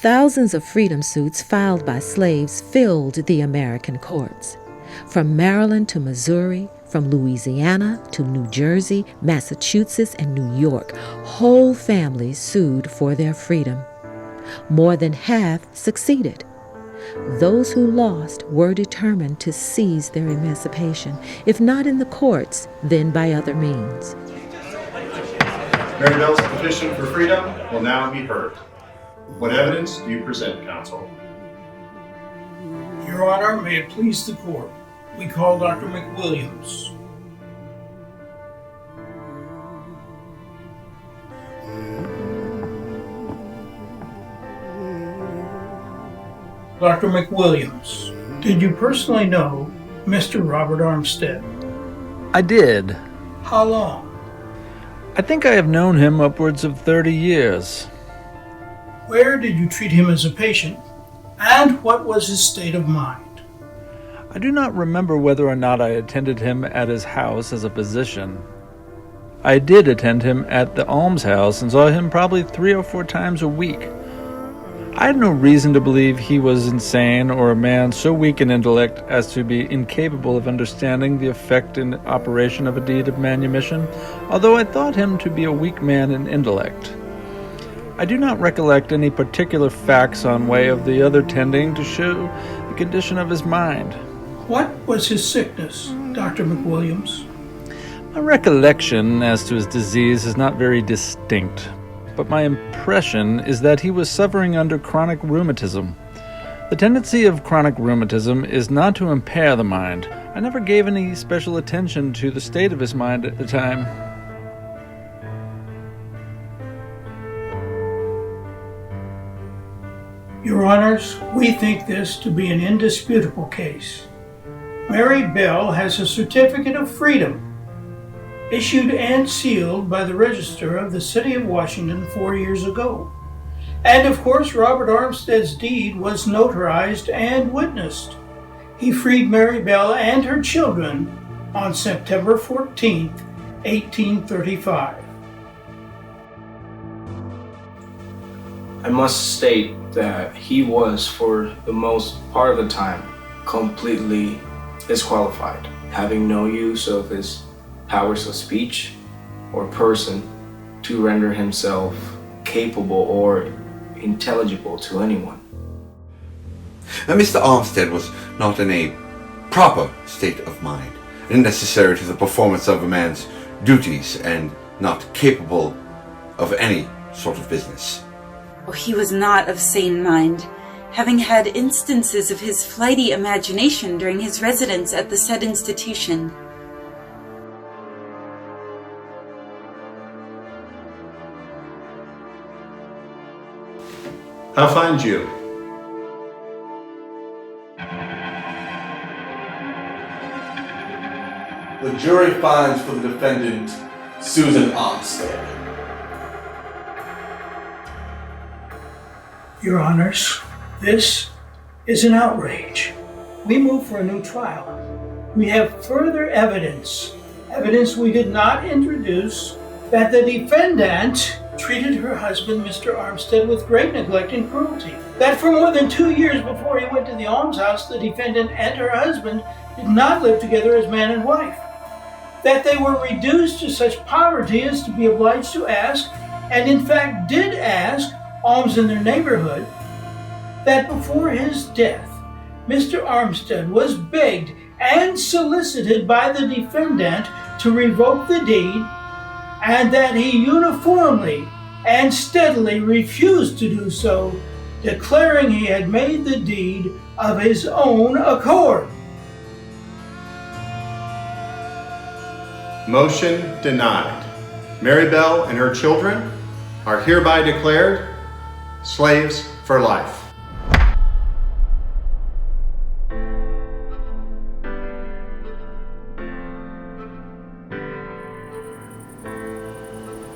Thousands of freedom suits filed by slaves filled the American courts. From Maryland to Missouri, from Louisiana to New Jersey, Massachusetts, and New York, whole families sued for their freedom. More than half succeeded. Those who lost were determined to seize their emancipation, if not in the courts, then by other means. Mary Bell's petition for freedom will now be heard. What evidence do you present, counsel? Your Honor, may it please the court, we call Dr. McWilliams. Dr. McWilliams, did you personally know Mr. Robert Armstead? I did. How long? I think I have known him upwards of 30 years. Where did you treat him as a patient, and what was his state of mind? I do not remember whether or not I attended him at his house as a physician. I did attend him at the almshouse and saw him probably 3 or 4 times a week. I had no reason to believe he was insane or a man so weak in intellect as to be incapable of understanding the effect and operation of a deed of manumission, although I thought him to be a weak man in intellect. I do not recollect any particular facts on way of the other tending to show the condition of his mind. What was his sickness, Dr. McWilliams? My recollection as to his disease is not very distinct, but my impression is that he was suffering under chronic rheumatism. The tendency of chronic rheumatism is not to impair the mind. I never gave any special attention to the state of his mind at the time. Your Honors, we think this to be an indisputable case. Mary Bell has a certificate of freedom issued and sealed by the Register of the City of Washington 4 years ago. And of course, Robert Armstead's deed was notarized and witnessed. He freed Mary Bell and her children on September 14, 1835. I must state that he was, for the most part of the time, completely disqualified, having no use of his powers of speech or person to render himself capable or intelligible to anyone. Now, Mr. Armstead was not in a proper state of mind, necessary to the performance of a man's duties and not capable of any sort of business. Oh, he was not of sane mind, having had instances of his flighty imagination during his residence at the said institution. How find you? The jury finds for the defendant, Susan Armstead. Your Honors, this is an outrage. We move for a new trial. We have further evidence we did not introduce, that the defendant treated her husband, Mr. Armstead, with great neglect and cruelty. That for more than 2 years before he went to the almshouse, the defendant and her husband did not live together as man and wife. That they were reduced to such poverty as to be obliged to ask, and in fact did ask, alms in their neighborhood. That before his death, Mr. Armstead was begged and solicited by the defendant to revoke the deed, and that he uniformly and steadily refused to do so, declaring he had made the deed of his own accord. Motion denied. Mary Bell and her children are hereby declared slaves for life.